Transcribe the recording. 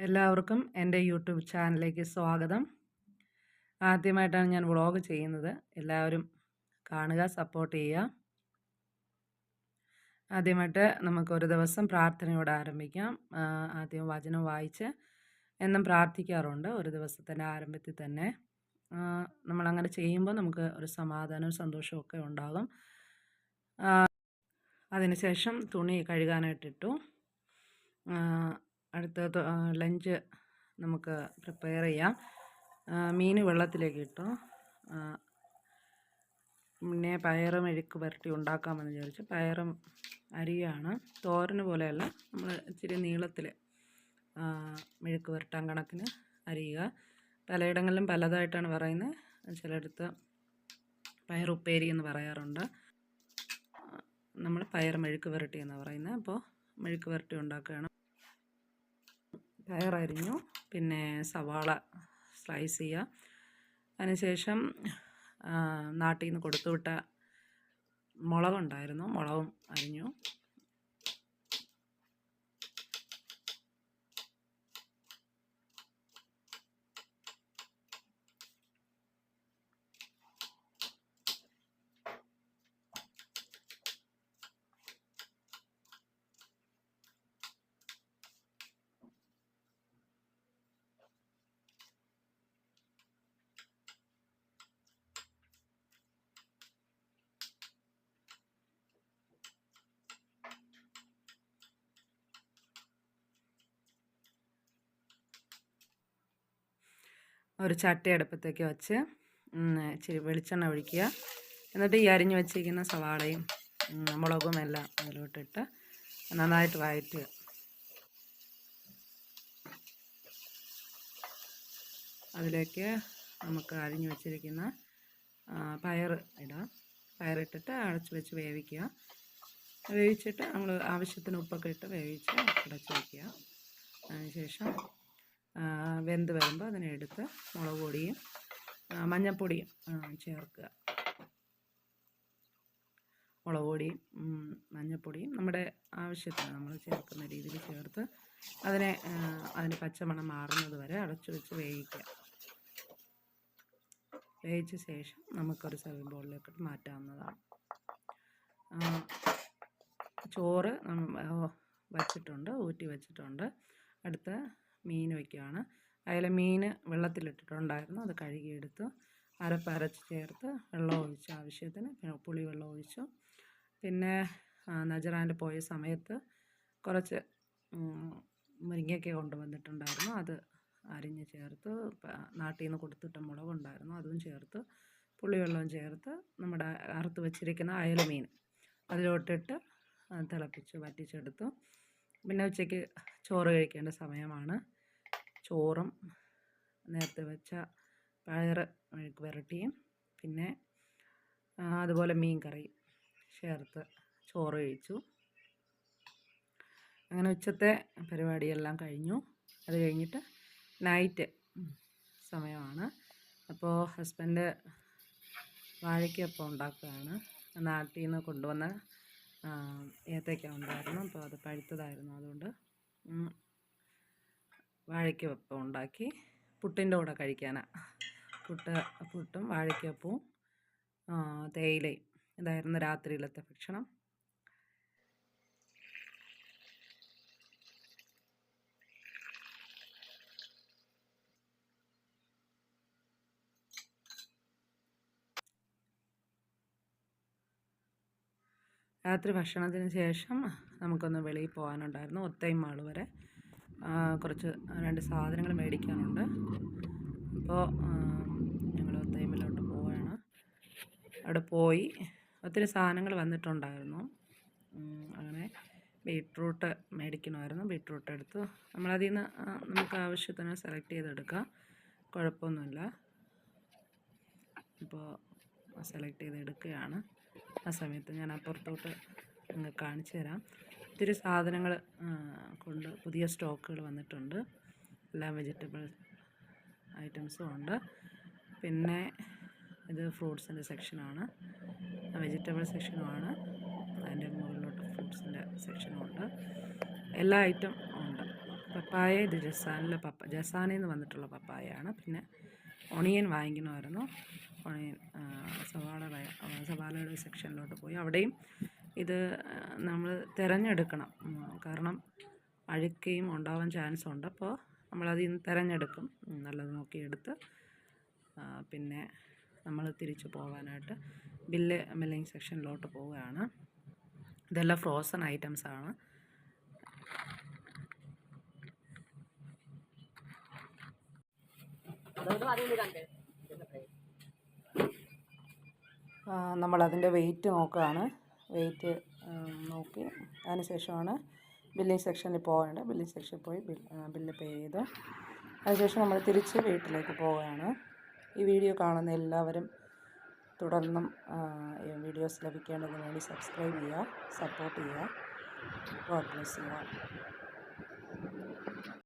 എല്ലാവർക്കും എൻ്റെ യൂട്യൂബ് ചാനലിലേക്ക് സ്വാഗതം. ആദ്യമായിട്ടാണ് ഞാൻ വ്ളോഗ് ചെയ്യുന്നത്. എല്ലാവരും കാണുക, സപ്പോർട്ട് ചെയ്യുക. ആദ്യമായിട്ട് നമുക്കൊരു ദിവസം പ്രാർത്ഥനയോടെ ആരംഭിക്കാം. ആദ്യം വചനം വായിച്ച് എന്നും പ്രാർത്ഥിക്കാറുണ്ട് ഒരു ദിവസത്തിൻ്റെ ആരംഭത്തിൽ തന്നെ. നമ്മളങ്ങനെ ചെയ്യുമ്പോൾ നമുക്ക് ഒരു സമാധാനവും സന്തോഷവും ഒക്കെ ഉണ്ടാകും. അതിനുശേഷം തുണി കഴുകാനായിട്ടിട്ടു. അടുത്ത ലഞ്ച് നമുക്ക് പ്രിപ്പയർ ചെയ്യാം. മീൻ വെള്ളത്തിലേക്ക് ഇട്ടു. പിന്നെ പയറ് മെഴുക്ക് പുരട്ടി ഉണ്ടാക്കാമെന്ന് വിചാരിച്ചു. പയറും അരിയാണ്. തോരന് പോലെയല്ല, നമ്മൾ ഇച്ചിരി നീളത്തിൽ മെഴുക്ക് പുരട്ടാൻ കണക്കിന് അരിയുക. പലയിടങ്ങളിലും പലതായിട്ടാണ് പറയുന്നത്. ചിലയിടത്ത് പയറുപ്പേരി എന്ന് പറയാറുണ്ട്. നമ്മൾ പയർ മെഴുക്ക് പുരട്ടി എന്നാണ് പറയുന്നത്. അപ്പോൾ മെഴുക്ക് പുരട്ടി ഉണ്ടാക്കുകയാണ്. പയറരിഞ്ഞു, പിന്നെ സവാള സ്ലൈസ് ചെയ്യുക. അതിനുശേഷം നാട്ടിൽ നിന്ന് കൊടുത്തുവിട്ട മുളകുണ്ടായിരുന്നു, മുളകും അരിഞ്ഞു. ഒരു ചട്ടി അടുപ്പത്തേക്ക് വെച്ച് ഇച്ചിരി വെളിച്ചെണ്ണ ഒഴിക്കുക. എന്നിട്ട് ഈ അരിഞ്ഞു വെച്ചിരിക്കുന്ന സവാളയും മുളകും എല്ലാം അതിലോട്ടിട്ട് നന്നായിട്ട് വഴറ്റുക. അതിലേക്ക് നമുക്ക് അരിഞ്ഞു വെച്ചിരിക്കുന്ന പയർ ഇടാം. പയറിട്ടിട്ട് അടച്ച് വെച്ച് വേവിക്കുക. വേവിച്ചിട്ട് നമ്മൾ ആവശ്യത്തിന് ഉപ്പൊക്കെ ഇട്ട് വേവിച്ച് അടച്ച് വയ്ക്കുക. അതിനുശേഷം വെന്ത് വരുമ്പോൾ അതിനെടുത്ത് മുളക് പൊടിയും മഞ്ഞൾപ്പൊടിയും ചേർക്കുക. മുളക് പൊടിയും മഞ്ഞൾപ്പൊടിയും നമ്മുടെ ആവശ്യത്തിന് നമ്മൾ ചേർക്കുന്ന രീതിയിൽ ചേർത്ത് അതിന് പച്ചമണം മാറുന്നത് വരെ അടച്ചു വെച്ച് വേവിക്കുക. വേവിച്ച ശേഷം നമുക്കൊരു സർവിംഗ് ബൗളിലേക്ക് മാറ്റാവുന്നതാണ്. ചോറ് വച്ചിട്ടുണ്ട്, ഊറ്റി വച്ചിട്ടുണ്ട്. അടുത്ത മീൻ വയ്ക്കുകയാണ്. അതിൽ മീൻ വെള്ളത്തിലിട്ടിട്ടുണ്ടായിരുന്നു, അത് കഴുകിയെടുത്ത് അരച്ച് ചേർത്ത് വെള്ളം ഒഴിച്ച് ആവശ്യത്തിന്, പിന്നെ പുളി വെള്ളം ഒഴിച്ചു. പിന്നെ നജറാൻ്റെ പോയ സമയത്ത് കുറച്ച് മുരിങ്ങയ്ക്ക കൊണ്ടുവന്നിട്ടുണ്ടായിരുന്നു, അത് അരിഞ്ഞ് ചേർത്ത്. നാട്ടിൽ നിന്ന് കൊടുത്തിട്ട മുളകുണ്ടായിരുന്നു, അതും ചേർത്ത് പുളിവെള്ളവും ചേർത്ത് നമ്മുടെ അറുത്ത് വെച്ചിരിക്കുന്ന അയല മീൻ അതിലോട്ടിട്ട് തിളപ്പിച്ച് വറ്റിച്ചെടുത്തു. പിന്നെ ഉച്ചയ്ക്ക് ചോറ് കഴിക്കേണ്ട സമയമാണ്. ചോറും നേരത്തെ വെച്ച പയർ മെഴുക്ക് പുരട്ടിയും പിന്നെ അതുപോലെ മീൻ കറി ചേർത്ത് ചോറ് കഴിച്ചു. അങ്ങനെ ഉച്ചത്തെ പരിപാടിയെല്ലാം കഴിഞ്ഞു. അത് കഴിഞ്ഞിട്ട് നൈറ്റ് സമയമാണ്. അപ്പോൾ ഹസ്ബൻഡ് വാഴയ്ക്കപ്പം ഉണ്ടാക്കുകയാണ്. നാട്ടിൽ നിന്ന് കൊണ്ടുവന്ന ഏത്തയ്ക്ക ഉണ്ടായിരുന്നു, അപ്പോൾ അത് പഴുത്തതായിരുന്നു. അതുകൊണ്ട് വാഴയ്ക്കപ്പം ഉണ്ടാക്കി പുട്ടിൻ്റെ കൂടെ കഴിക്കാനാണ്. പുട്ടും വാഴയ്ക്കപ്പവും തേയിലയും ഇതായിരുന്നു രാത്രിയിലത്തെ ഭക്ഷണം. രാത്രി ഭക്ഷണത്തിന് ശേഷം നമുക്കൊന്ന് വെളിയിൽ പോകാനുണ്ടായിരുന്നു. ഒത്തയും മാൾ വരെ കുറച്ച് 2 സാധനങ്ങൾ മേടിക്കാനുണ്ട്. അപ്പോൾ ഞങ്ങൾ ഒത്തൈമിലോട്ട് പോവുകയാണ്. അവിടെ പോയി ഒത്തിരി സാധനങ്ങൾ വന്നിട്ടുണ്ടായിരുന്നു. അങ്ങനെ ബീട്രൂട്ട് മേടിക്കണമായിരുന്നു. ബീട്രൂട്ട് എടുത്തു. നമ്മളതിൽ നിന്ന് നമുക്ക് ആവശ്യത്തിന് സെലക്ട് ചെയ്തെടുക്കാം, കുഴപ്പമൊന്നുമില്ല. ഇപ്പോൾ സെലക്ട് ചെയ്തെടുക്കുകയാണ്. ആ സമയത്ത് ഞാൻ അപ്പുറത്തോട്ട് നിങ്ങൾക്ക് കാണിച്ചു തരാം. ഒത്തിരി സാധനങ്ങൾ പുതിയ സ്റ്റോക്കുകൾ വന്നിട്ടുണ്ട്. എല്ലാ വെജിറ്റബിൾ ഐറ്റംസും ഉണ്ട്. പിന്നെ ഇത് ഫ്രൂട്ട്സിൻ്റെ സെക്ഷനാണ്, വെജിറ്റബിൾ സെക്ഷനുമാണ്. അതിൻ്റെ മുകളിലോട്ട് ഫ്രൂട്ട്സിൻ്റെ സെക്ഷനും ഉണ്ട്. എല്ലാ ഐറ്റം ഉണ്ട്. പപ്പായ ഇത് ജസാനിൽ നിന്ന് വന്നിട്ടുള്ള പപ്പായയാണ്. പിന്നെ ഒണിയൻ വാങ്ങിക്കണമായിരുന്നു. ഒണിയൻ സവാളയുടെ സെക്ഷനിലോട്ട് പോയി. അവിടെയും ഇത് നമ്മൾ തിരഞ്ഞെടുക്കണം. കാരണം അഴുക്കയും ഉണ്ടാവാൻ ചാൻസ് ഉണ്ട്. അപ്പോൾ നമ്മളതിൽ നിന്ന് തിരഞ്ഞെടുക്കും. നല്ലത് നോക്കിയെടുത്ത് പിന്നെ നമ്മൾ തിരിച്ചു പോകാനായിട്ട് ബില്ലിംഗ് സെക്ഷനിലോട്ട് പോവുകയാണ്. ഇതെല്ലാം ഫ്രോസൺ ഐറ്റംസാണ്. നമ്മളതിൻ്റെ വെയിറ്റ് നോക്കുകയാണ്. വെയിറ്റ് നോക്കി അതിന് ശേഷമാണ് ബില്ലിംഗ് സെക്ഷനിൽ പോകേണ്ടത്. ബില്ലിംഗ് സെക്ഷനിൽ പോയി ബില്ല് പേ ചെയ്ത് അതിനുശേഷം നമ്മൾ തിരിച്ച് വീട്ടിലേക്ക് പോവുകയാണ്. ഈ വീഡിയോ കാണുന്ന എല്ലാവരും തുടർന്നും വീഡിയോസ് ലഭിക്കേണ്ടതിന് വേണ്ടി സബ്സ്ക്രൈബ് ചെയ്യുക, സപ്പോർട്ട് ചെയ്യുക. God bless you all.